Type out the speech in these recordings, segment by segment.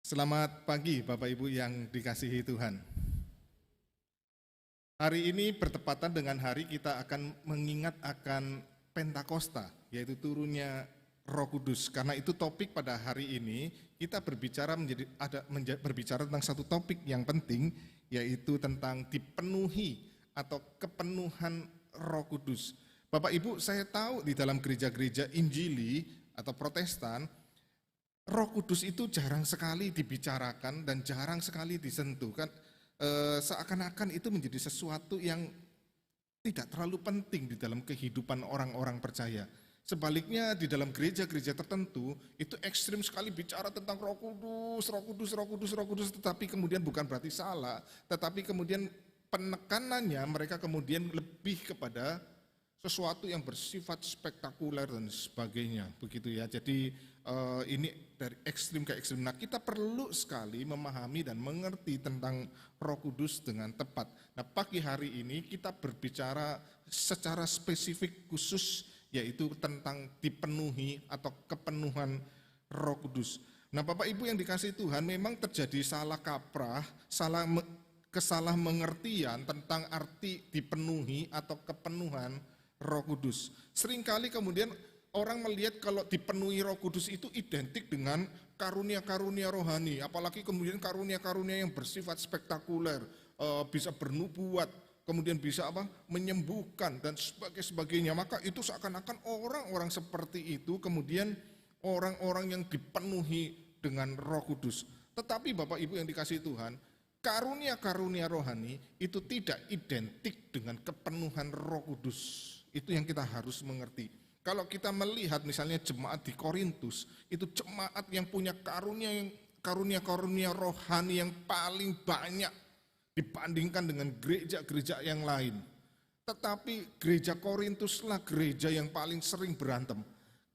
Selamat pagi Bapak Ibu yang dikasihi Tuhan. Hari ini bertepatan dengan hari kita akan mengingat akan Pentakosta, yaitu turunnya Roh Kudus. Karena itu topik pada hari ini kita berbicara tentang satu topik yang penting, yaitu tentang dipenuhi atau kepenuhan Roh Kudus. Bapak Ibu, saya tahu di dalam gereja-gereja Injili atau Protestan, Roh Kudus itu jarang sekali dibicarakan dan jarang sekali disentuh. Seakan-akan itu menjadi sesuatu yang tidak terlalu penting di dalam kehidupan orang-orang percaya. Sebaliknya di dalam gereja-gereja tertentu itu ekstrim sekali bicara tentang Roh Kudus, Roh Kudus, Roh Kudus, Roh Kudus, tetapi kemudian bukan berarti salah, tetapi kemudian penekanannya mereka kemudian lebih kepada sesuatu yang bersifat spektakuler dan sebagainya, begitu ya. Jadi ini dari ekstrim ke ekstrim. Nah, kita perlu sekali memahami dan mengerti tentang Roh Kudus dengan tepat. Nah, pagi hari ini kita berbicara secara spesifik khusus, yaitu tentang dipenuhi atau kepenuhan Roh Kudus. Nah, Bapak Ibu yang dikasihi Tuhan, memang terjadi salah kaprah, kesalah mengertian tentang arti dipenuhi atau kepenuhan Roh Kudus. Seringkali kemudian orang melihat kalau dipenuhi Roh Kudus itu identik dengan karunia-karunia rohani, apalagi kemudian karunia-karunia yang bersifat spektakuler, bisa bernubuat, kemudian bisa menyembuhkan dan sebagainya. Maka itu seakan-akan orang-orang seperti itu kemudian orang-orang yang dipenuhi dengan Roh Kudus. Tetapi Bapak Ibu yang dikasihi Tuhan, karunia-karunia rohani itu tidak identik dengan kepenuhan Roh Kudus. Itu yang kita harus mengerti. Kalau kita melihat misalnya jemaat di Korintus, itu jemaat yang punya karunia-karunia rohani yang paling banyak dibandingkan dengan gereja-gereja yang lain. Tetapi gereja Korintuslah gereja yang paling sering berantem.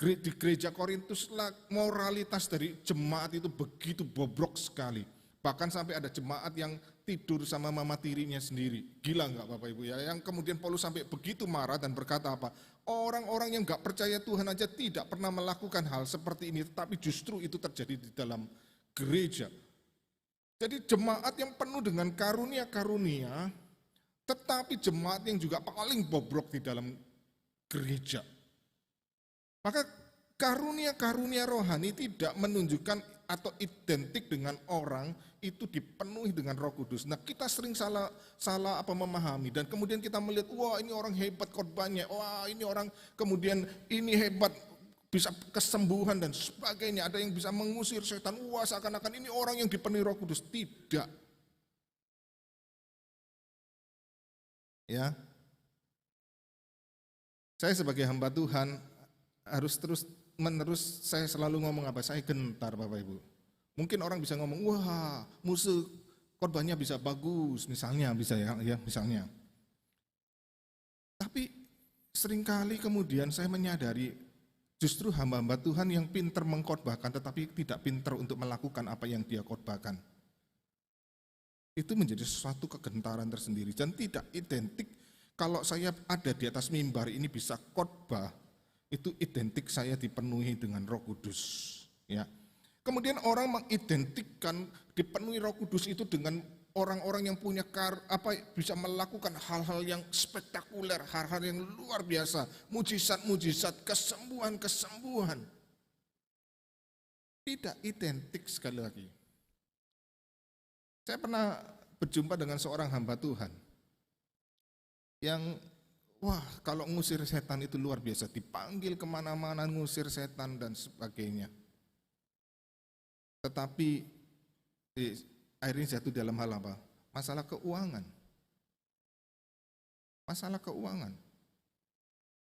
Di gereja Korintuslah moralitas dari jemaat itu begitu bobrok sekali. Bahkan sampai ada jemaat yang tidur sama mama tirinya sendiri. Gila enggak Bapak Ibu ya? Yang kemudian Paulus sampai begitu marah dan berkata apa? Orang-orang yang enggak percaya Tuhan aja tidak pernah melakukan hal seperti ini, tetapi justru itu terjadi di dalam gereja. Jadi jemaat yang penuh dengan karunia-karunia, tetapi jemaat yang juga paling bobrok di dalam gereja. Maka karunia-karunia rohani tidak menunjukkan atau identik dengan orang itu dipenuhi dengan Roh Kudus. Nah, kita sering salah memahami dan kemudian kita melihat, wah ini orang hebat khotbahnya, wah ini orang kemudian ini hebat bisa kesembuhan dan sebagainya. Ada yang bisa mengusir setan, wah seakan-akan ini orang yang dipenuhi Roh Kudus. Tidak. Ya. Saya sebagai hamba Tuhan harus terus-menerus saya selalu ngomong apa? Saya gentar Bapak Ibu. Mungkin orang bisa ngomong, wah musuh khotbahnya bisa bagus, misalnya bisa ya misalnya. Tapi seringkali kemudian saya menyadari justru hamba-hamba Tuhan yang pintar mengkhotbahkan tetapi tidak pintar untuk melakukan apa yang dia khotbahkan. Itu menjadi sesuatu kegentaran tersendiri dan tidak identik kalau saya ada di atas mimbar ini bisa khotbah, itu identik saya dipenuhi dengan Roh Kudus, ya. Kemudian orang mengidentikan dipenuhi Roh Kudus itu dengan orang-orang yang punya bisa melakukan hal-hal yang spektakuler, hal-hal yang luar biasa, mujizat-mujizat, kesembuhan-kesembuhan. Tidak identik sekali lagi. Saya pernah berjumpa dengan seorang hamba Tuhan yang wah, kalau ngusir setan itu luar biasa, dipanggil kemana-mana ngusir setan dan sebagainya. Tetapi akhirnya jatuh dalam hal apa? Masalah keuangan. Masalah keuangan.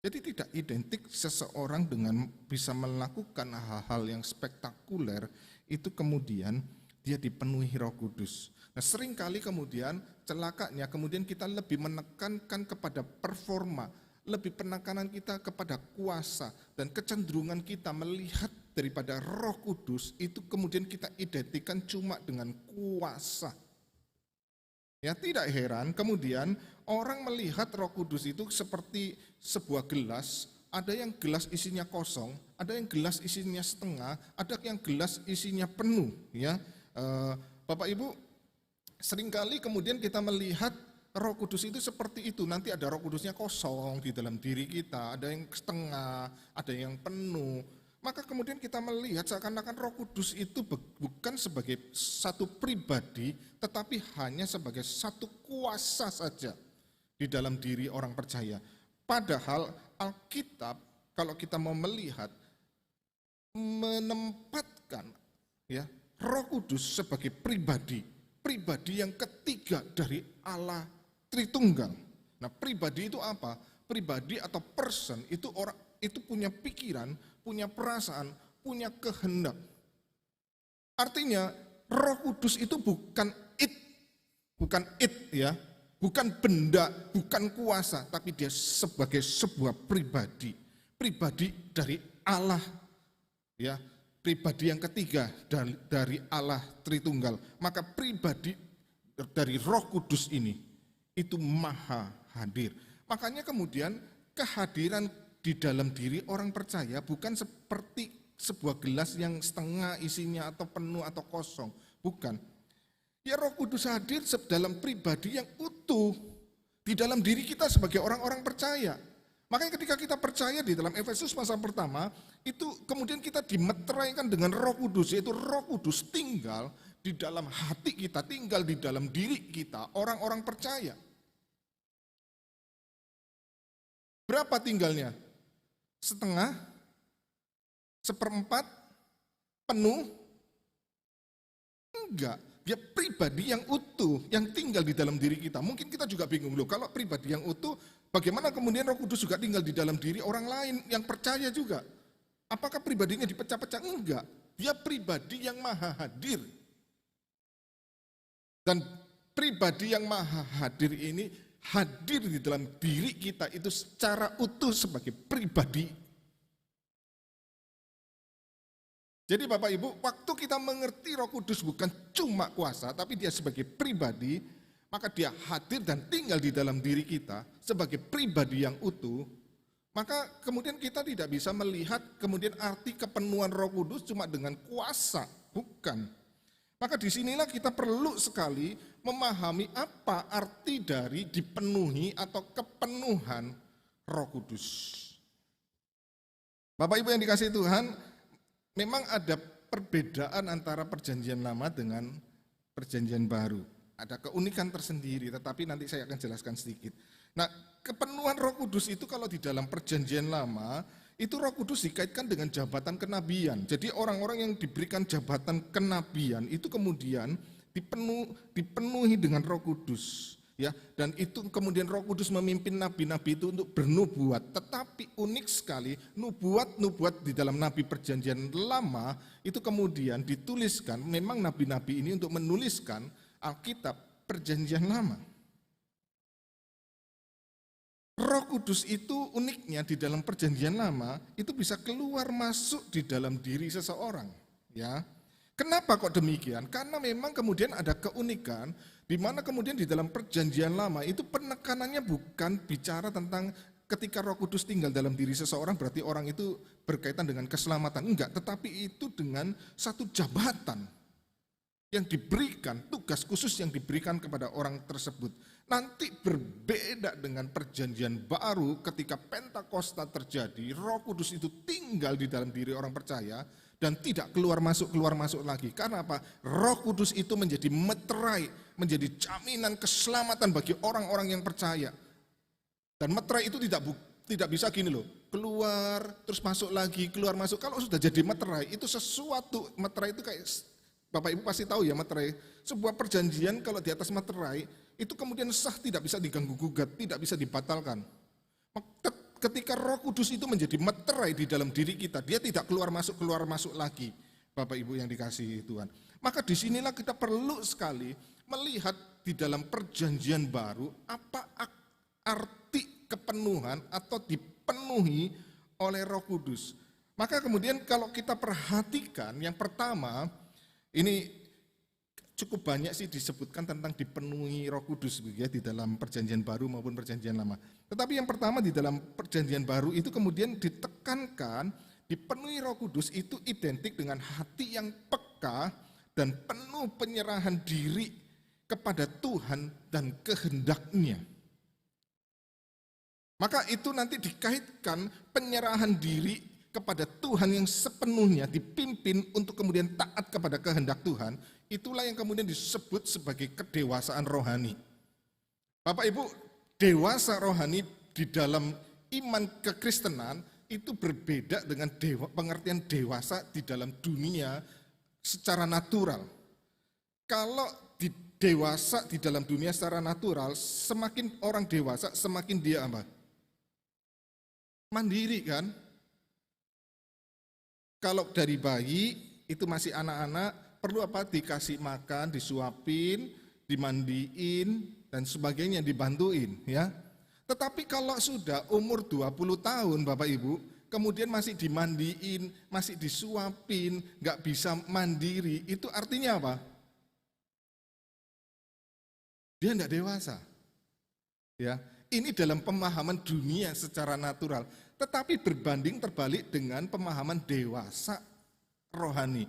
Jadi tidak identik seseorang dengan bisa melakukan hal-hal yang spektakuler, itu kemudian dia dipenuhi Roh Kudus. Nah, seringkali kemudian celakanya kemudian kita lebih menekankan kepada performa, lebih penekanan kita kepada kuasa dan kecenderungan kita melihat daripada Roh Kudus itu kemudian kita identikan cuma dengan kuasa. Ya, tidak heran kemudian orang melihat Roh Kudus itu seperti sebuah gelas, ada yang gelas isinya kosong, ada yang gelas isinya setengah, ada yang gelas isinya penuh, ya. Bapak Ibu, seringkali kemudian kita melihat Roh Kudus itu seperti itu. Nanti ada Roh Kudusnya kosong di dalam diri kita, ada yang setengah, ada yang penuh. Maka kemudian kita melihat seakan-akan Roh Kudus itu bukan sebagai satu pribadi, tetapi hanya sebagai satu kuasa saja di dalam diri orang percaya. Padahal Alkitab, kalau kita mau melihat, menempatkan ya Roh Kudus sebagai pribadi yang ketiga dari Allah Tritunggal. Nah, pribadi itu apa? Pribadi atau person itu orang itu punya pikiran, punya perasaan, punya kehendak. Artinya Roh Kudus itu bukan it ya, bukan benda, bukan kuasa, tapi dia sebagai sebuah pribadi dari Allah ya, pribadi yang ketiga dari Allah Tritunggal. Maka pribadi dari Roh Kudus ini itu maha hadir. Makanya kemudian kehadiran di dalam diri orang percaya bukan seperti sebuah gelas yang setengah isinya atau penuh atau kosong, bukan. Ya, Roh Kudus hadir dalam pribadi yang utuh di dalam diri kita sebagai orang-orang percaya. Makanya ketika kita percaya di dalam Efesus pasal pertama, itu kemudian kita dimeteraikan dengan Roh Kudus, yaitu Roh Kudus tinggal di dalam hati kita, tinggal di dalam diri kita, orang-orang percaya. Berapa tinggalnya? Setengah? Seperempat? Penuh? Enggak. Dia pribadi yang utuh, yang tinggal di dalam diri kita. Mungkin kita juga bingung, loh, kalau pribadi yang utuh, bagaimana kemudian Roh Kudus juga tinggal di dalam diri orang lain yang percaya juga? Apakah pribadinya dipecah-pecah? Enggak. Dia pribadi yang maha hadir. Dan pribadi yang maha hadir ini hadir di dalam diri kita itu secara utuh sebagai pribadi. Jadi Bapak Ibu, waktu kita mengerti Roh Kudus bukan cuma kuasa, tapi dia sebagai pribadi, maka dia hadir dan tinggal di dalam diri kita sebagai pribadi yang utuh, maka kemudian kita tidak bisa melihat kemudian arti kepenuhan Roh Kudus cuma dengan kuasa, bukan. Maka disinilah kita perlu sekali memahami apa arti dari dipenuhi atau kepenuhan Roh Kudus. Bapak Ibu yang dikasihi Tuhan, memang ada perbedaan antara perjanjian lama dengan perjanjian baru. Ada keunikan tersendiri, tetapi nanti saya akan jelaskan sedikit. Nah, kepenuhan Roh Kudus itu kalau di dalam perjanjian lama, itu Roh Kudus dikaitkan dengan jabatan kenabian. Jadi orang-orang yang diberikan jabatan kenabian itu kemudian dipenuhi dengan Roh Kudus. Ya, dan itu kemudian Roh Kudus memimpin nabi-nabi itu untuk bernubuat. Tetapi unik sekali, nubuat di dalam nabi perjanjian lama itu kemudian dituliskan, memang nabi-nabi ini untuk menuliskan Alkitab perjanjian lama. Roh Kudus itu uniknya di dalam perjanjian lama itu bisa keluar masuk di dalam diri seseorang. Ya, kenapa kok demikian? Karena memang kemudian ada keunikan di mana kemudian di dalam perjanjian lama itu penekanannya bukan bicara tentang ketika Roh Kudus tinggal dalam diri seseorang berarti orang itu berkaitan dengan keselamatan, enggak, tetapi itu dengan satu jabatan yang diberikan, tugas khusus yang diberikan kepada orang tersebut. Nanti berbeda dengan perjanjian baru ketika Pentakosta terjadi, Roh Kudus itu tinggal di dalam diri orang percaya dan tidak keluar masuk lagi. Karena apa? Roh Kudus itu menjadi meterai, menjadi jaminan keselamatan bagi orang-orang yang percaya. Dan meterai itu tidak bisa gini loh, keluar terus masuk lagi, keluar masuk. Kalau sudah jadi meterai itu sesuatu, meterai itu kayak Bapak Ibu pasti tahu ya meterai. Sebuah perjanjian kalau di atas meterai itu kemudian sah, tidak bisa diganggu gugat, tidak bisa dibatalkan. Ketika Roh Kudus itu menjadi meterai di dalam diri kita, dia tidak keluar masuk lagi. Bapak Ibu yang dikasihi Tuhan. Maka disinilah kita perlu sekali melihat di dalam perjanjian baru apa arti kepenuhan atau dipenuhi oleh Roh Kudus. Maka kemudian kalau kita perhatikan yang pertama, ini cukup banyak sih disebutkan tentang dipenuhi Roh Kudus ya, di dalam perjanjian baru maupun perjanjian lama. Tetapi yang pertama di dalam perjanjian baru itu kemudian ditekankan dipenuhi Roh Kudus itu identik dengan hati yang peka dan penuh penyerahan diri kepada Tuhan dan kehendak-Nya. Maka itu nanti dikaitkan penyerahan diri kepada Tuhan yang sepenuhnya dipimpin untuk kemudian taat kepada kehendak Tuhan, itulah yang kemudian disebut sebagai kedewasaan rohani. Bapak Ibu, dewasa rohani di dalam iman kekristenan itu berbeda dengan pengertian dewasa di dalam dunia secara natural. Kalau dewasa di dalam dunia secara natural, semakin orang dewasa, semakin dia apa? Mandiri kan? Kalau dari bayi, itu masih anak-anak, perlu apa? Dikasih makan, disuapin, dimandiin, dan sebagainya, dibantuin. Ya. Tetapi kalau sudah umur 20 tahun Bapak Ibu, kemudian masih dimandiin, masih disuapin, nggak bisa mandiri, itu artinya apa? Dia enggak dewasa. Ya, ini dalam pemahaman dunia secara natural, tetapi berbanding terbalik dengan pemahaman dewasa rohani.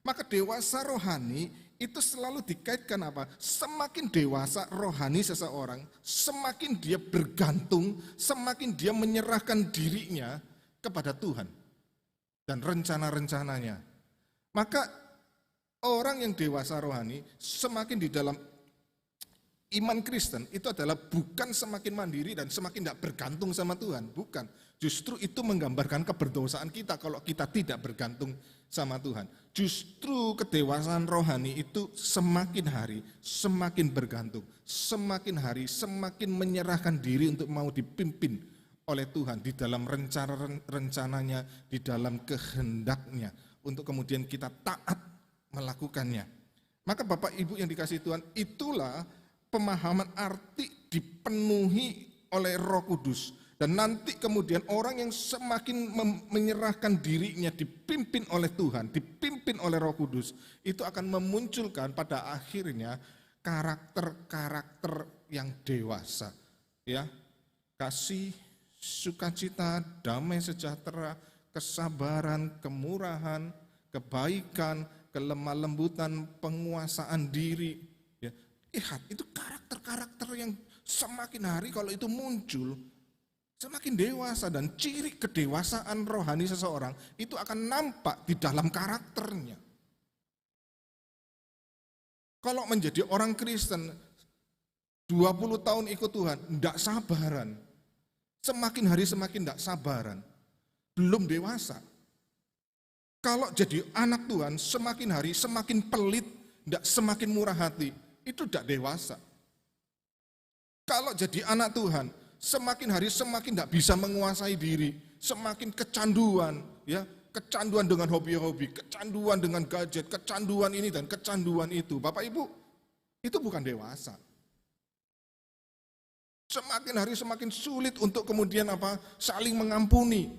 Maka dewasa rohani itu selalu dikaitkan apa? Semakin dewasa rohani seseorang, semakin dia bergantung, semakin dia menyerahkan dirinya kepada Tuhan dan rencana-rencananya. Maka orang yang dewasa rohani semakin di dalam iman Kristen itu adalah bukan semakin mandiri dan semakin tidak bergantung sama Tuhan, bukan. Justru itu menggambarkan keberdosaan kita kalau kita tidak bergantung sama Tuhan. Justru kedewasaan rohani itu semakin hari semakin bergantung, semakin hari semakin menyerahkan diri untuk mau dipimpin oleh Tuhan di dalam rencananya, di dalam kehendaknya, untuk kemudian kita taat melakukannya. Maka Bapak Ibu yang dikasihi Tuhan, itulah pemahaman arti dipenuhi oleh Roh Kudus. Dan nanti kemudian orang yang semakin menyerahkan dirinya dipimpin oleh Tuhan, dipimpin oleh Roh Kudus, itu akan memunculkan pada akhirnya karakter-karakter yang dewasa. Ya, kasih, sukacita, damai sejahtera, kesabaran, kemurahan, kebaikan, kelemah lembutan, penguasaan diri. Ya, lihat, itu karakter-karakter yang semakin hari kalau itu muncul, semakin dewasa, dan ciri kedewasaan rohani seseorang itu akan nampak di dalam karakternya. Kalau menjadi orang Kristen 20 tahun ikut Tuhan, tidak sabaran. Semakin hari semakin tidak sabaran. Belum dewasa. Kalau jadi anak Tuhan, semakin hari semakin pelit, tidak semakin murah hati. Itu tidak dewasa. Kalau jadi anak Tuhan, semakin hari semakin tidak bisa menguasai diri, semakin kecanduan, ya, kecanduan dengan hobi-hobi, kecanduan dengan gadget, kecanduan ini dan kecanduan itu. Bapak Ibu, itu bukan dewasa. Semakin hari semakin sulit untuk kemudian apa? Saling mengampuni.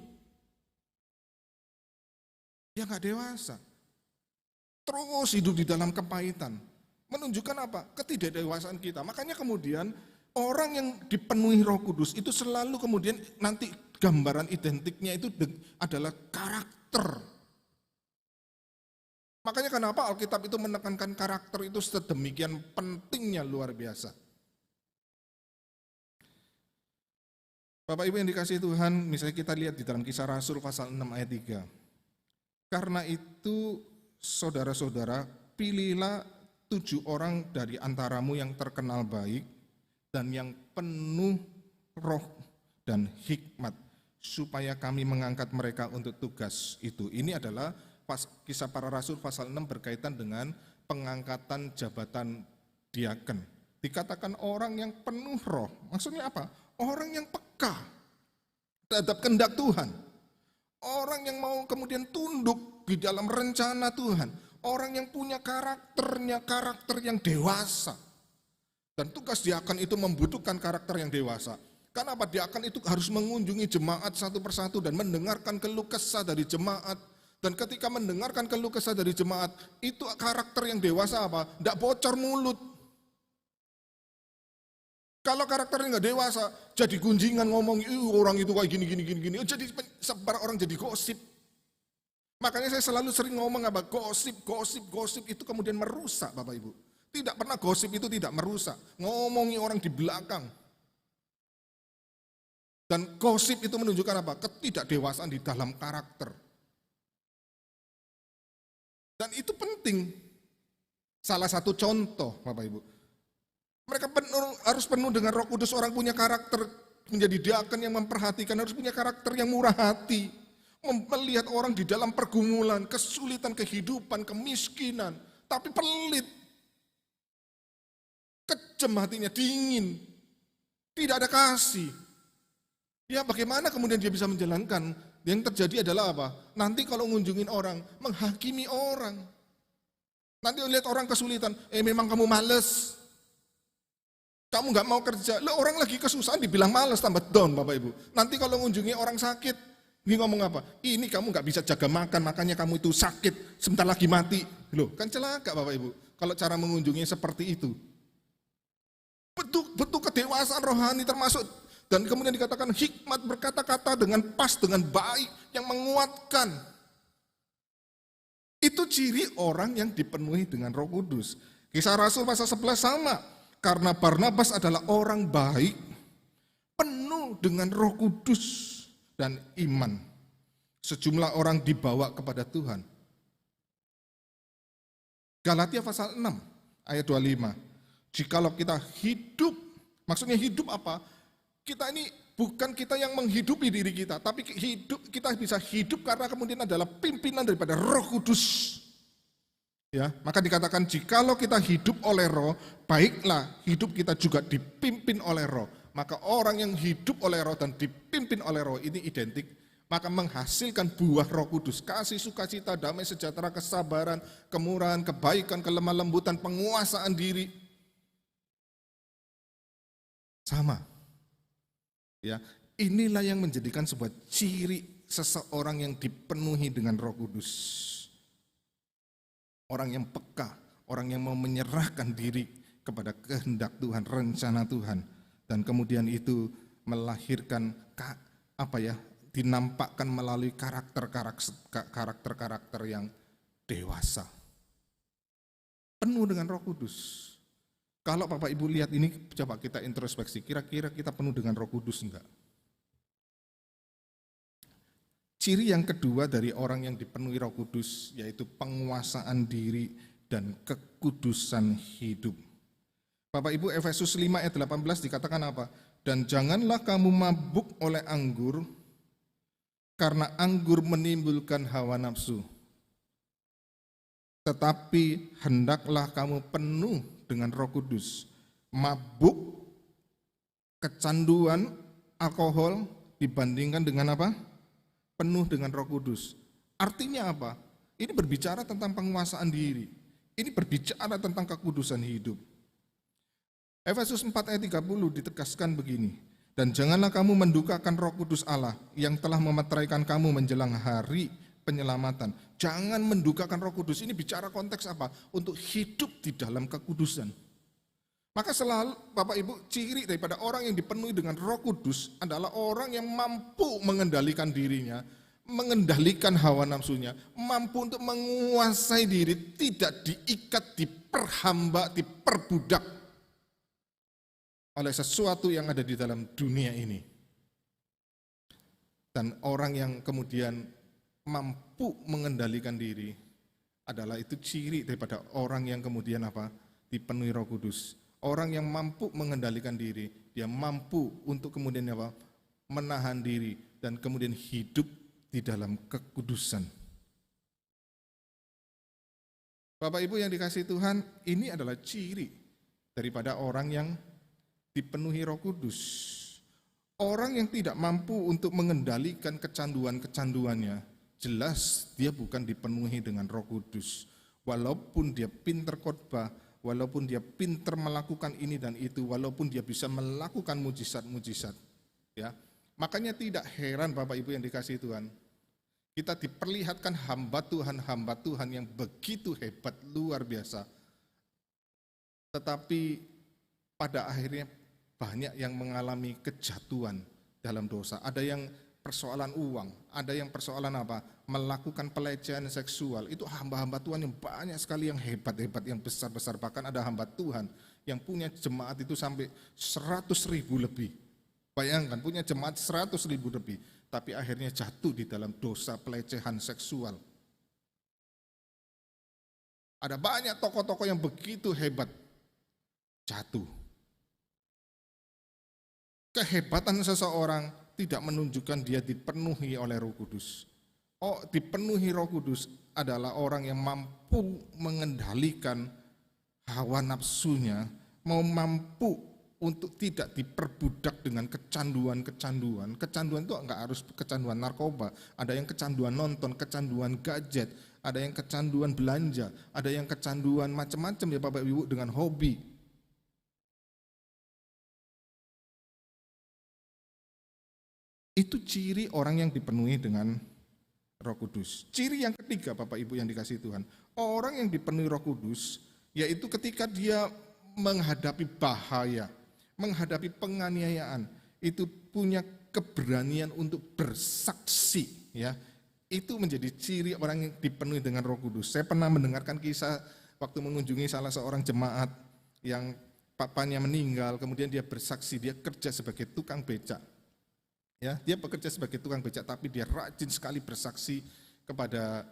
Ya nggak dewasa. Terus hidup di dalam kepahitan. Menunjukkan apa? Ketidakdewasaan kita. Makanya kemudian orang yang dipenuhi Roh Kudus itu selalu kemudian nanti gambaran identiknya itu adalah karakter. Makanya kenapa Alkitab itu menekankan karakter itu sedemikian pentingnya, luar biasa. Bapak Ibu yang dikasihi Tuhan, misalnya kita lihat di dalam Kisah Rasul pasal 6 ayat 3. Karena itu saudara-saudara, pilihlah 7 orang dari antaramu yang terkenal baik dan yang penuh roh dan hikmat, supaya kami mengangkat mereka untuk tugas itu. Ini adalah Kisah Para Rasul pasal 6 berkaitan dengan pengangkatan jabatan diaken. Dikatakan orang yang penuh roh, maksudnya apa? Orang yang peka terhadap kehendak Tuhan. Orang yang mau kemudian tunduk di dalam rencana Tuhan. Orang yang punya karakter yang dewasa. Dan tugas diaken itu membutuhkan karakter yang dewasa. Karena apa? Diaken itu harus mengunjungi jemaat satu persatu dan mendengarkan keluh kesah dari jemaat. Dan ketika mendengarkan keluh kesah dari jemaat, itu karakter yang dewasa apa? Tidak bocor mulut. Kalau karakternya nggak dewasa, jadi gunjingan ngomong, orang itu kayak gini. Jadi sebar orang jadi gosip. Makanya saya selalu sering ngomong apa, gosip itu kemudian merusak Bapak Ibu. Tidak pernah gosip itu tidak merusak, ngomongi orang di belakang. Dan gosip itu menunjukkan apa? Ketidakdewasaan di dalam karakter. Dan itu penting. Salah satu contoh Bapak Ibu. Mereka harus penuh dengan Roh Kudus, orang punya karakter, menjadi diaken yang memperhatikan, harus punya karakter yang murah hati. Melihat orang di dalam pergumulan, kesulitan kehidupan, kemiskinan, tapi pelit. Kejam hatinya, dingin. Tidak ada kasih. Ya bagaimana kemudian dia bisa menjalankan? Yang terjadi adalah apa? Nanti kalau ngunjungin orang, menghakimi orang. Nanti lihat orang kesulitan, memang kamu males. Kamu nggak mau kerja, orang lagi kesusahan dibilang males, tambah down Bapak Ibu. Nanti kalau ngunjungi orang sakit, dia ngomong apa? Ini kamu nggak bisa jaga makan, makanya kamu itu sakit, sebentar lagi mati. Loh, kan celaka Bapak Ibu, kalau cara mengunjungi seperti itu. Betul kedewasaan rohani termasuk, dan kemudian dikatakan hikmat berkata-kata dengan pas, dengan baik, yang menguatkan. Itu ciri orang yang dipenuhi dengan Roh Kudus. Kisah Rasul pasal 11 sama, karena Barnabas adalah orang baik, penuh dengan Roh Kudus dan iman. Sejumlah orang dibawa kepada Tuhan. Galatia pasal 6 ayat 25. Jikalau kita hidup, maksudnya hidup apa? Kita ini bukan kita yang menghidupi diri kita, tapi kita bisa hidup karena kemudian adalah pimpinan daripada Roh Kudus. Ya, maka dikatakan jikalau kita hidup oleh Roh, baiklah hidup kita juga dipimpin oleh Roh. Maka orang yang hidup oleh Roh dan dipimpin oleh Roh ini identik, maka menghasilkan buah Roh Kudus, kasih, sukacita, damai, sejahtera, kesabaran, kemurahan, kebaikan, kelemah lembutan, penguasaan diri. Sama. Ya, inilah yang menjadikan sebuah ciri seseorang yang dipenuhi dengan Roh Kudus. Orang yang peka, orang yang mau menyerahkan diri kepada kehendak Tuhan, rencana Tuhan, dan kemudian itu melahirkan dinampakkan melalui karakter-karakter yang dewasa, penuh dengan Roh Kudus. Kalau Bapak Ibu lihat ini, coba kita introspeksi, kira-kira kita penuh dengan Roh Kudus enggak? Ciri yang kedua dari orang yang dipenuhi Roh Kudus, yaitu penguasaan diri dan kekudusan hidup. Bapak Ibu, Efesus 5 ayat 18 dikatakan apa? Dan janganlah kamu mabuk oleh anggur, karena anggur menimbulkan hawa nafsu. Tetapi hendaklah kamu penuh dengan Roh Kudus. Mabuk, kecanduan, alkohol dibandingkan dengan apa? Penuh dengan Roh Kudus. Artinya apa? Ini berbicara tentang penguasaan diri. Ini berbicara tentang kekudusan hidup. Efesus 4 ayat 30 ditegaskan begini. Dan janganlah kamu mendukakan Roh Kudus Allah yang telah memeteraikan kamu menjelang hari penyelamatan. Jangan mendukakan Roh Kudus. Ini bicara konteks apa? Untuk hidup di dalam kekudusan. Maka selalu Bapak Ibu, ciri daripada orang yang dipenuhi dengan Roh Kudus adalah orang yang mampu mengendalikan dirinya, mengendalikan hawa nafsunya, mampu untuk menguasai diri, tidak diikat, diperhamba, diperbudak oleh sesuatu yang ada di dalam dunia ini. Dan orang yang kemudian mampu mengendalikan diri adalah itu ciri daripada orang yang kemudian apa? Dipenuhi Roh Kudus. Orang yang mampu mengendalikan diri, dia mampu untuk kemudian apa? Menahan diri dan kemudian hidup di dalam kekudusan. Bapak Ibu yang dikasihi Tuhan, ini adalah ciri daripada orang yang dipenuhi Roh Kudus. Orang yang tidak mampu untuk mengendalikan kecanduan-kecanduannya, jelas dia bukan dipenuhi dengan Roh Kudus. Walaupun dia pintar khotbah, walaupun dia pintar melakukan ini dan itu, walaupun dia bisa melakukan mujizat-mujizat, ya. Makanya tidak heran Bapak Ibu yang dikasihi Tuhan, kita diperlihatkan hamba Tuhan yang begitu hebat, luar biasa. Tetapi pada akhirnya banyak yang mengalami kejatuhan dalam dosa. Ada yang persoalan uang, ada yang persoalan apa? melakukan pelecehan seksual, itu hamba-hamba Tuhan yang banyak sekali, yang hebat-hebat, yang besar-besar. Bahkan ada hamba Tuhan yang punya jemaat itu sampai 100.000 lebih. Bayangkan, punya jemaat 100.000 lebih, tapi akhirnya jatuh di dalam dosa pelecehan seksual. Ada banyak tokoh-tokoh yang begitu hebat, jatuh. Kehebatan seseorang tidak menunjukkan dia dipenuhi oleh Roh Kudus. Oh, dipenuhi Roh Kudus adalah orang yang mampu mengendalikan hawa nafsunya, mau mampu untuk tidak diperbudak dengan kecanduan-kecanduan. Kecanduan itu enggak harus kecanduan narkoba, ada yang kecanduan nonton, kecanduan gadget, ada yang kecanduan belanja, ada yang kecanduan macam-macam ya Bapak Ibu dengan hobi. Itu ciri orang yang dipenuhi dengan Roh Kudus. Ciri yang ketiga Bapak Ibu yang dikasihi Tuhan, orang yang dipenuhi Roh Kudus yaitu ketika dia menghadapi bahaya, menghadapi penganiayaan, itu punya keberanian untuk bersaksi, ya. Itu menjadi ciri orang yang dipenuhi dengan Roh Kudus. Saya pernah mendengarkan kisah waktu mengunjungi salah seorang jemaat yang papanya meninggal, kemudian dia bersaksi, dia kerja sebagai tukang becak. Ya, dia bekerja sebagai tukang becak, tapi dia rajin sekali bersaksi kepada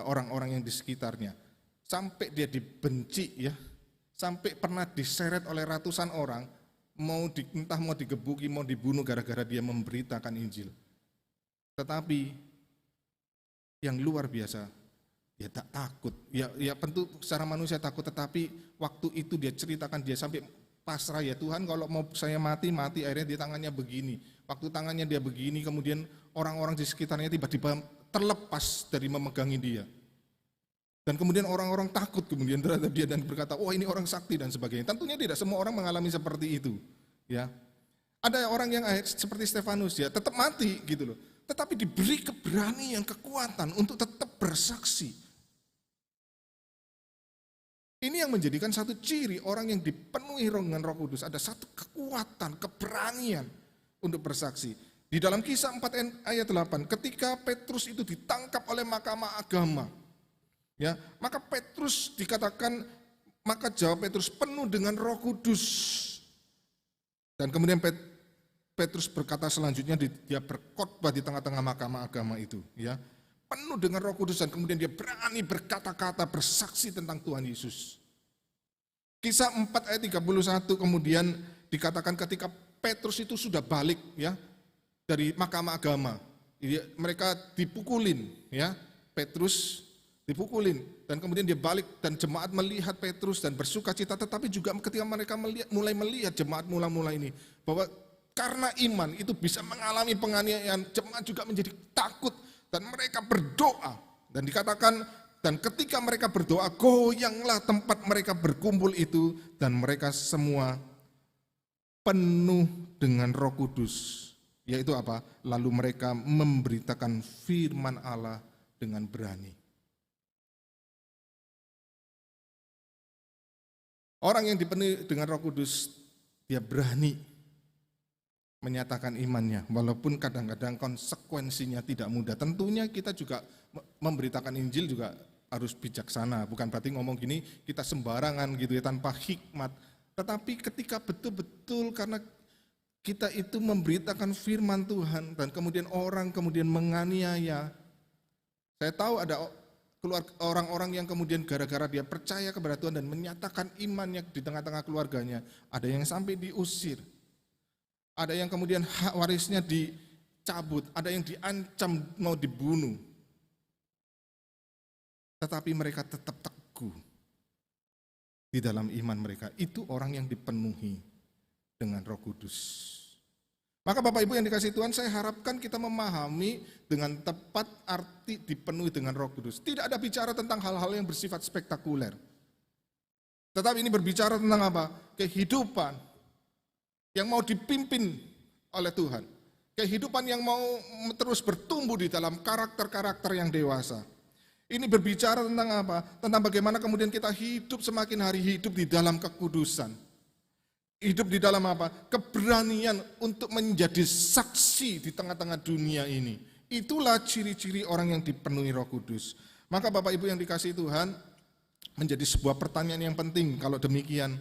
orang-orang yang di sekitarnya. Sampai dia dibenci, ya, sampai pernah diseret oleh ratusan orang, entah mau digebuki, mau dibunuh gara-gara dia memberitakan Injil. Tetapi yang luar biasa, dia tak takut. Ya tentu secara manusia takut, tetapi waktu itu dia ceritakan, dia sampai pasrah, ya Tuhan kalau mau saya mati, akhirnya dia tangannya begini. Waktu tangannya dia begini, kemudian orang-orang di sekitarnya tiba-tiba terlepas dari memegangi dia. Dan kemudian orang-orang takut kemudian terhadap dia dan berkata, oh ini orang sakti dan sebagainya. Tentunya tidak semua orang mengalami seperti itu. Ya, ada orang yang seperti Stefanus, ya tetap mati gitu loh. Tetapi diberi keberanian, kekuatan untuk tetap bersaksi. Ini yang menjadikan satu ciri orang yang dipenuhi dengan Roh Kudus. Ada satu kekuatan, keberanian untuk bersaksi. Di dalam Kisah 4 ayat 8, ketika Petrus itu ditangkap oleh mahkamah agama, ya, maka Petrus dikatakan, maka jawab Petrus penuh dengan Roh Kudus. Dan kemudian Petrus berkata selanjutnya, dia berkhotbah di tengah-tengah mahkamah agama itu, ya, penuh dengan Roh Kudus, dan kemudian dia berani berkata-kata, bersaksi tentang Tuhan Yesus. Kisah 4 ayat 31 kemudian dikatakan ketika Petrus itu sudah balik, ya, dari mahkamah agama, mereka dipukulin, ya, Petrus dipukulin, dan kemudian dia balik dan jemaat melihat Petrus dan bersuka cita. Tetapi juga ketika mereka mulai melihat jemaat mula-mula ini bahwa karena iman itu bisa mengalami penganiayaan, jemaat juga menjadi takut dan mereka berdoa. Dan dikatakan, dan ketika mereka berdoa, goyanglah tempat mereka berkumpul itu, dan mereka semua penuh dengan Roh Kudus. Yaitu apa? Lalu mereka memberitakan firman Allah dengan berani. Orang yang dipenuhi dengan Roh Kudus, dia berani menyatakan imannya, walaupun kadang-kadang konsekuensinya tidak mudah. Tentunya kita juga memberitakan Injil juga harus bijaksana, bukan berarti ngomong gini kita sembarangan gitu ya, tanpa hikmat. Tetapi ketika betul-betul karena kita itu memberitakan firman Tuhan, dan kemudian orang kemudian menganiaya. Saya tahu ada orang-orang yang kemudian gara-gara dia percaya kepada Tuhan dan menyatakan imannya di tengah-tengah keluarganya, ada yang sampai diusir, ada yang kemudian hak warisnya dicabut, ada yang diancam mau dibunuh. Tetapi mereka tetap teguh di dalam iman mereka. Itu orang yang dipenuhi dengan Roh Kudus. Maka Bapak Ibu yang dikasihi Tuhan, saya harapkan kita memahami dengan tepat arti dipenuhi dengan Roh Kudus. Tidak ada bicara tentang hal-hal yang bersifat spektakuler. Tetapi ini berbicara tentang apa? Kehidupan yang mau dipimpin oleh Tuhan. Kehidupan yang mau terus bertumbuh di dalam karakter-karakter yang dewasa. Ini berbicara tentang apa? Tentang bagaimana kemudian kita hidup semakin hari hidup di dalam kekudusan. Hidup di dalam apa? Keberanian untuk menjadi saksi di tengah-tengah dunia ini. Itulah ciri-ciri orang yang dipenuhi Roh Kudus. Maka Bapak Ibu yang dikasihi Tuhan, menjadi sebuah pertanyaan yang penting. Kalau demikian,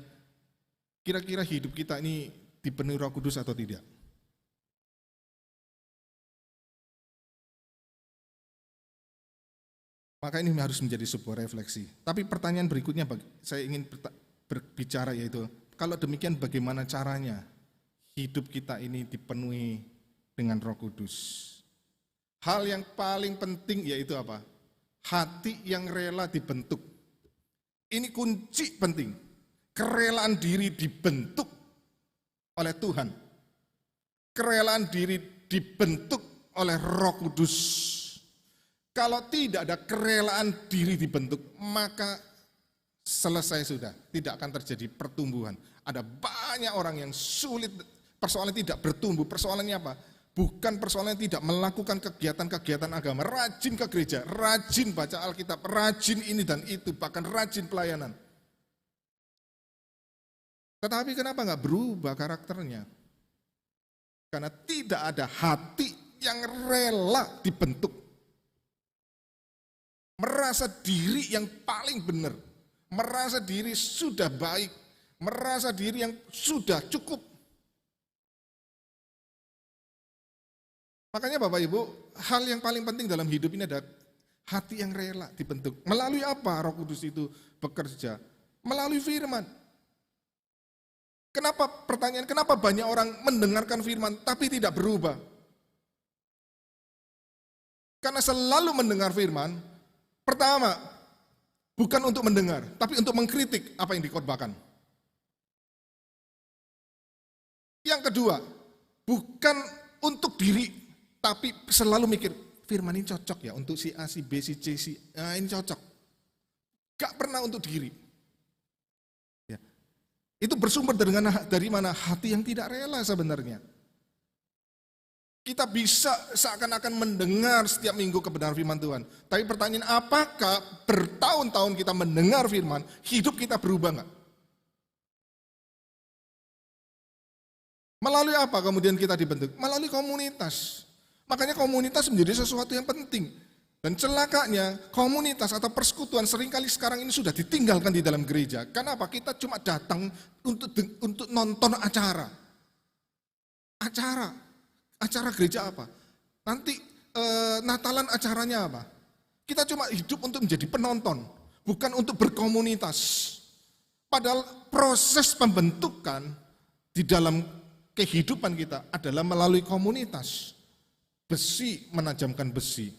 kira-kira hidup kita ini dipenuhi Roh Kudus atau tidak? Maka ini harus menjadi sebuah refleksi. Tapi pertanyaan berikutnya saya ingin berbicara yaitu, kalau demikian bagaimana caranya hidup kita ini dipenuhi dengan Roh Kudus? Hal yang paling penting yaitu apa? Hati yang rela dibentuk. Ini kunci penting. Kerelaan diri dibentuk oleh Tuhan. Kerelaan diri dibentuk oleh Roh Kudus. Kalau tidak ada kerelaan diri dibentuk, maka selesai sudah, tidak akan terjadi pertumbuhan. Ada banyak orang yang sulit, persoalannya tidak bertumbuh, persoalannya apa? Bukan persoalannya tidak melakukan kegiatan-kegiatan agama, rajin ke gereja, rajin baca Alkitab, rajin ini dan itu, bahkan rajin pelayanan. Tetapi kenapa nggak berubah karakternya? Karena tidak ada hati yang rela dibentuk. Merasa diri yang paling benar, merasa diri sudah baik, merasa diri yang sudah cukup. Makanya Bapak Ibu, hal yang paling penting dalam hidup ini adalah hati yang rela dibentuk. Melalui apa Roh Kudus itu bekerja? Melalui firman. Kenapa banyak orang mendengarkan firman tapi tidak berubah? Karena selalu mendengar firman, pertama, bukan untuk mendengar, tapi untuk mengkritik apa yang dikhotbahkan. Yang kedua, bukan untuk diri, tapi selalu mikir, firman ini cocok ya untuk si A, si B, si C, si A, ini cocok. Gak pernah untuk diri. Ya. Itu bersumber dari mana? Hati yang tidak rela sebenarnya. Kita bisa seakan-akan mendengar setiap minggu kebenaran firman Tuhan. Tapi pertanyaan, apakah bertahun-tahun kita mendengar firman, hidup kita berubah enggak? Melalui apa kemudian kita dibentuk? Melalui komunitas. Makanya komunitas menjadi sesuatu yang penting. Dan celakanya komunitas atau persekutuan seringkali sekarang ini sudah ditinggalkan di dalam gereja. Kenapa? Kita cuma datang untuk nonton acara. Acara gereja apa? Nanti Natalan acaranya apa? Kita cuma hidup untuk menjadi penonton, bukan untuk berkomunitas. Padahal proses pembentukan di dalam kehidupan kita adalah melalui komunitas. Besi menajamkan besi,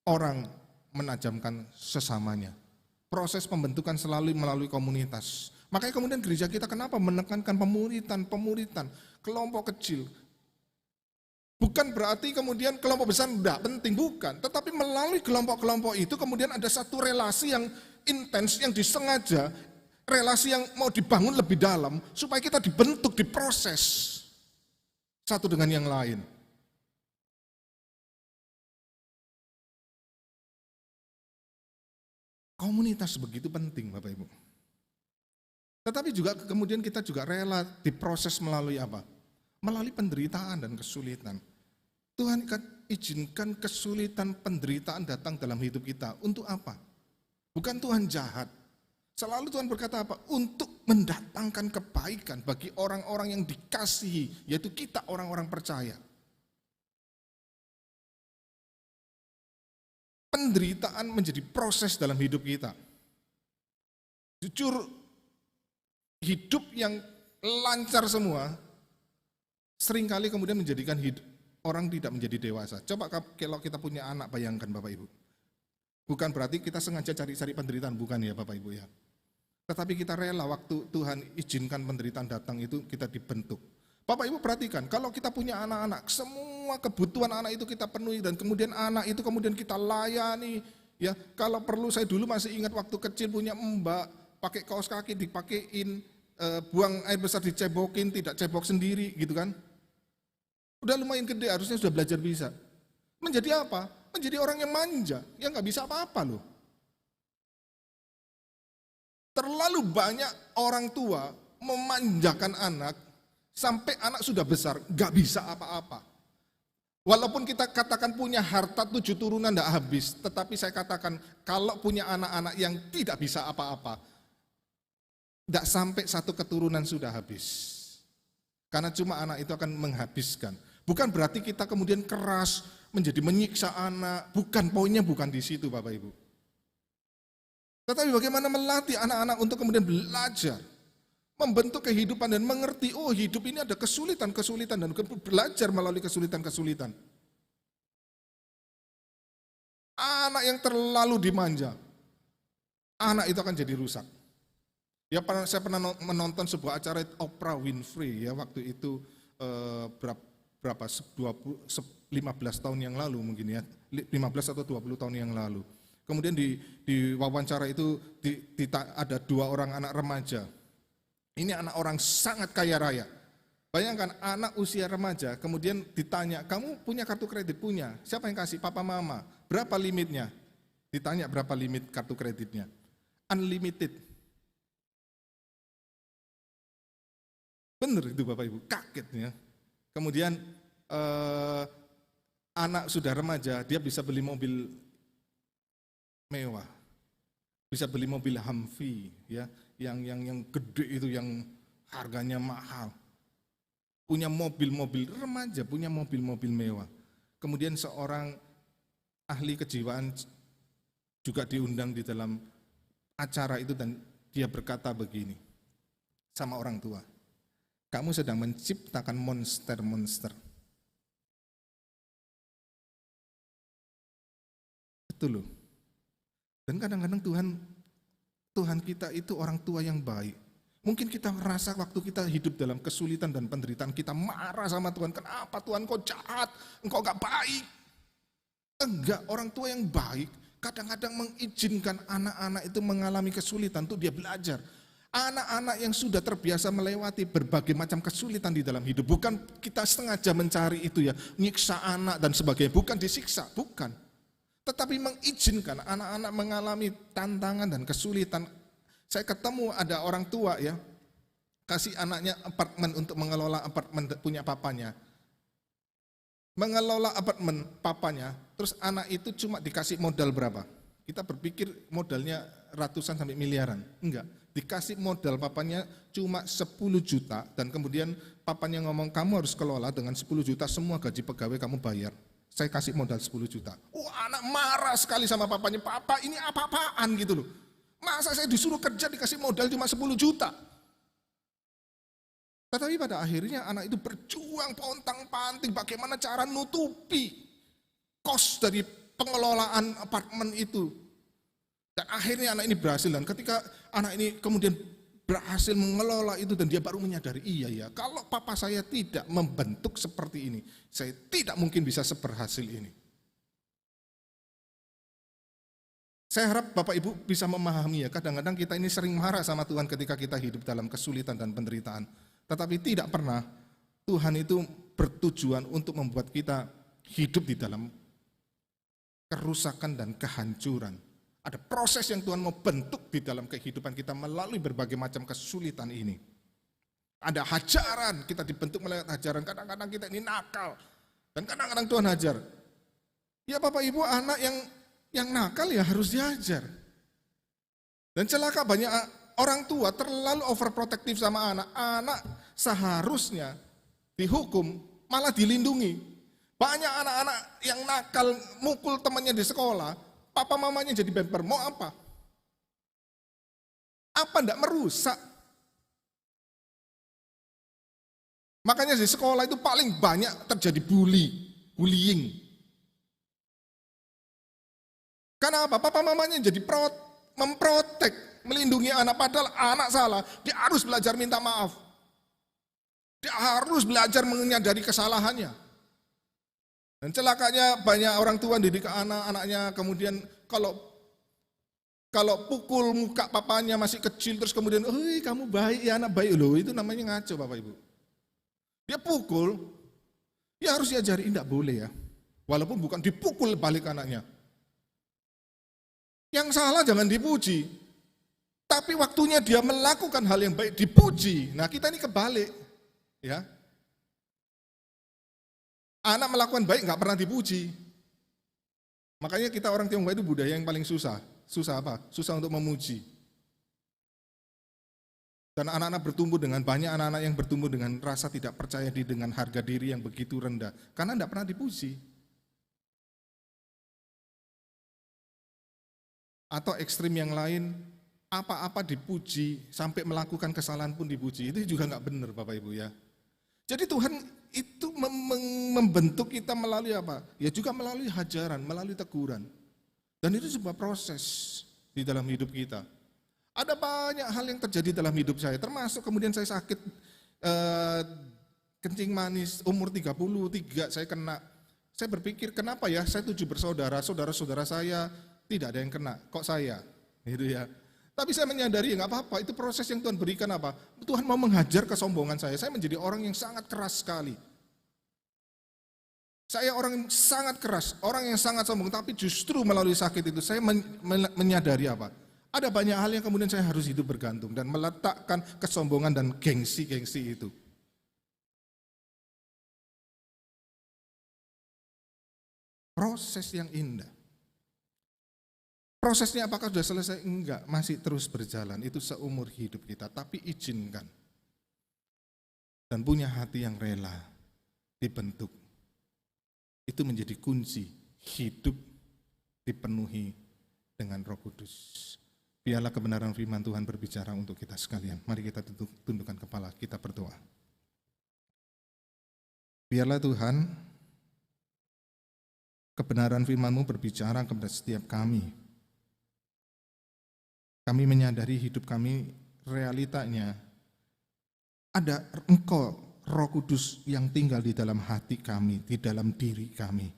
orang menajamkan sesamanya. Proses pembentukan selalu melalui komunitas. Makanya kemudian gereja kita kenapa menekankan pemuritan, kelompok kecil. Bukan berarti kemudian kelompok besar tidak penting, bukan. Tetapi melalui kelompok-kelompok itu kemudian ada satu relasi yang intens, yang disengaja, relasi yang mau dibangun lebih dalam, supaya kita dibentuk, diproses satu dengan yang lain. Komunitas begitu penting Bapak Ibu. Tetapi juga kemudian kita juga rela diproses melalui apa? Melalui penderitaan dan kesulitan. Tuhan izinkan kesulitan, penderitaan datang dalam hidup kita. Untuk apa? Bukan Tuhan jahat. Selalu Tuhan berkata apa? Untuk mendatangkan kebaikan bagi orang-orang yang dikasihi, yaitu kita orang-orang percaya. Penderitaan menjadi proses dalam hidup kita. Jujur, hidup yang lancar semua, seringkali kemudian menjadikan orang tidak menjadi dewasa. Coba kalau kita punya anak, bayangkan Bapak Ibu. Bukan berarti kita sengaja cari-cari penderitaan, bukan ya Bapak Ibu ya. Tetapi kita rela waktu Tuhan izinkan penderitaan datang itu kita dibentuk. Bapak Ibu perhatikan, kalau kita punya anak-anak, semua kebutuhan anak itu kita penuhi dan kemudian anak itu kemudian kita layani. Ya, kalau perlu saya dulu masih ingat waktu kecil punya mbak, pakai kaos kaki dipakein, buang air besar dicebokin, tidak cebok sendiri gitu kan. Udah lumayan gede, harusnya sudah belajar bisa. Menjadi apa? Menjadi orang yang manja, yang nggak bisa apa-apa loh. Terlalu banyak orang tua memanjakan anak, sampai anak sudah besar, nggak bisa apa-apa. Walaupun kita katakan punya harta 7 turunan tidak habis, tetapi saya katakan kalau punya anak-anak yang tidak bisa apa-apa, tidak sampai 1 keturunan sudah habis. Karena cuma anak itu akan menghabiskan. Bukan berarti kita kemudian keras, menjadi menyiksa anak, bukan poinnya, bukan di situ Bapak Ibu. Tetapi bagaimana melatih anak-anak untuk kemudian belajar, membentuk kehidupan dan mengerti, oh hidup ini ada kesulitan-kesulitan dan belajar melalui kesulitan-kesulitan. Anak yang terlalu dimanja, anak itu akan jadi rusak. Ya, saya pernah menonton sebuah acara Oprah Winfrey ya waktu itu berapa 15 tahun yang lalu mungkin ya, 15 atau 20 tahun yang lalu. Kemudian di wawancara itu ada 2 orang anak remaja. Ini anak orang sangat kaya raya. Bayangkan anak usia remaja, kemudian ditanya, kamu punya kartu kredit? Punya. Siapa yang kasih? Papa mama. Berapa limitnya? Ditanya berapa limit kartu kreditnya? Unlimited. Benar itu Bapak Ibu, kaget ya. Kemudian anak sudah remaja, dia bisa beli mobil mewah. Bisa beli mobil Humvee ya. Yang gede itu, yang harganya mahal. Punya mobil-mobil remaja, punya mobil-mobil mewah. Kemudian seorang ahli kejiwaan juga diundang di dalam acara itu dan dia berkata begini sama orang tua, kamu sedang menciptakan monster-monster. Betul loh. Dan kadang-kadang Tuhan kita itu orang tua yang baik. Mungkin kita merasa waktu kita hidup dalam kesulitan dan penderitaan, kita marah sama Tuhan. Kenapa Tuhan kau jahat, engkau gak baik? Enggak, orang tua yang baik kadang-kadang mengizinkan anak-anak itu mengalami kesulitan untuk dia belajar. Anak-anak yang sudah terbiasa melewati berbagai macam kesulitan di dalam hidup. Bukan kita sengaja mencari itu ya, nyiksa anak dan sebagainya. Bukan disiksa, bukan. Tetapi mengizinkan anak-anak mengalami tantangan dan kesulitan. Saya ketemu ada orang tua ya, kasih anaknya apartemen untuk mengelola apartemen punya papanya. Mengelola apartemen papanya, terus anak itu cuma dikasih modal berapa? Kita berpikir modalnya ratusan sampai miliaran. Enggak, dikasih modal papanya cuma 10 juta dan kemudian papanya ngomong kamu harus kelola dengan 10 juta semua gaji pegawai kamu bayar. Saya kasih modal 10 juta. Anak marah sekali sama papanya. Papa ini apa-apaan gitu loh. Masa saya disuruh kerja dikasih modal cuma 10 juta. Tetapi pada akhirnya anak itu berjuang pontang-panting bagaimana cara nutupi kos dari pengelolaan apartemen itu. Dan akhirnya anak ini berhasil. Dan ketika anak ini kemudian berhasil mengelola itu dan dia baru menyadari, iya ya, kalau papa saya tidak membentuk seperti ini, saya tidak mungkin bisa seberhasil ini. Saya harap Bapak Ibu bisa memahami ya, kadang-kadang kita ini sering marah sama Tuhan ketika kita hidup dalam kesulitan dan penderitaan. Tetapi tidak pernah Tuhan itu bertujuan untuk membuat kita hidup di dalam kerusakan dan kehancuran. Ada proses yang Tuhan mau bentuk di dalam kehidupan kita melalui berbagai macam kesulitan ini. Ada hajaran, kita dibentuk melalui hajaran. Kadang-kadang kita ini nakal. Dan kadang-kadang Tuhan hajar. Ya Bapak Ibu, anak yang nakal ya harus diajar. Dan celaka banyak orang tua terlalu overprotective sama anak. Anak seharusnya dihukum, malah dilindungi. Banyak anak-anak yang nakal mukul temannya di sekolah. Papa mamanya jadi bemper, mau apa? Apa enggak merusak? Makanya di sekolah itu paling banyak terjadi bullying. Karena apa? Papa mamanya jadi memprotek, melindungi anak, padahal anak salah, dia harus belajar minta maaf. Dia harus belajar menyadari kesalahannya. Dan celakanya banyak orang tua didik anak-anaknya, kemudian kalau pukul muka papanya masih kecil, terus kemudian, kamu baik ya anak baik, loh itu namanya ngaco Bapak Ibu. Dia pukul, ya harus diajari, tidak boleh ya. Walaupun bukan dipukul balik anaknya. Yang salah jangan dipuji, Tapi waktunya dia melakukan hal yang baik dipuji. Nah, kita ini kebalik, ya. Anak melakukan baik nggak pernah dipuji. Makanya kita orang Tionghoa itu budaya yang paling susah. Susah apa? Susah untuk memuji. Dan anak-anak bertumbuh dengan banyak anak-anak yang bertumbuh dengan rasa tidak percaya diri, dengan harga diri yang begitu rendah. Karena tidak pernah dipuji. Atau ekstrim yang lain, apa-apa dipuji, sampai melakukan kesalahan pun dipuji. Itu juga nggak benar Bapak Ibu ya. Jadi Tuhan itu membentuk kita melalui apa? Ya juga melalui hajaran, melalui teguran. Dan itu sebuah proses di dalam hidup kita. Ada banyak hal yang terjadi dalam hidup saya, termasuk kemudian saya sakit kencing manis, umur 33 saya kena. Saya berpikir kenapa ya, saya 7 bersaudara, saudara-saudara saya tidak ada yang kena, kok saya? Gitu ya. Tapi saya menyadari nggak apa-apa, itu proses yang Tuhan berikan apa? Tuhan mau menghajar kesombongan saya menjadi orang yang sangat keras sekali. Saya orang yang sangat keras, orang yang sangat sombong, tapi justru melalui sakit itu saya menyadari apa? Ada banyak hal yang kemudian saya harus hidup bergantung dan meletakkan kesombongan dan gengsi-gengsi itu. Proses yang indah. Prosesnya apakah sudah selesai? Enggak, masih terus berjalan. Itu seumur hidup kita, tapi izinkan. Dan punya hati yang rela dibentuk. Itu menjadi kunci hidup dipenuhi dengan Roh Kudus. Biarlah kebenaran firman Tuhan berbicara untuk kita sekalian. Mari kita tundukkan kepala, kita berdoa. Biarlah Tuhan, kebenaran firman-Mu berbicara kepada setiap kami. Kami menyadari hidup kami realitanya ada Engkau, Roh Kudus yang tinggal di dalam hati kami, di dalam diri kami.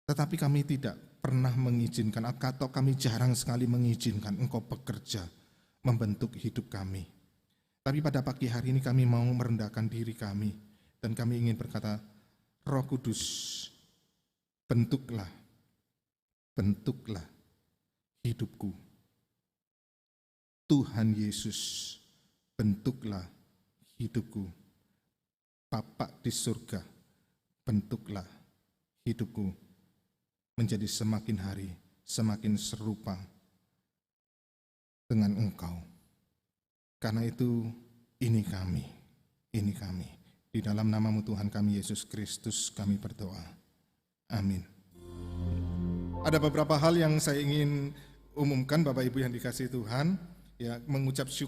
Tetapi kami tidak pernah mengizinkan, atau kami jarang sekali mengizinkan Engkau bekerja, membentuk hidup kami. Tapi pada pagi hari ini kami mau merendahkan diri kami, dan kami ingin berkata, Roh Kudus, bentuklah hidupku. Tuhan Yesus, bentuklah hidupku. Bapa di surga, bentuklah hidupku menjadi semakin hari, semakin serupa dengan Engkau. Karena itu, ini kami. Di dalam nama-Mu Tuhan kami, Yesus Kristus, kami berdoa. Amin. Ada beberapa hal yang saya ingin umumkan, Bapak Ibu yang dikasihi Tuhan, ya, mengucap syukur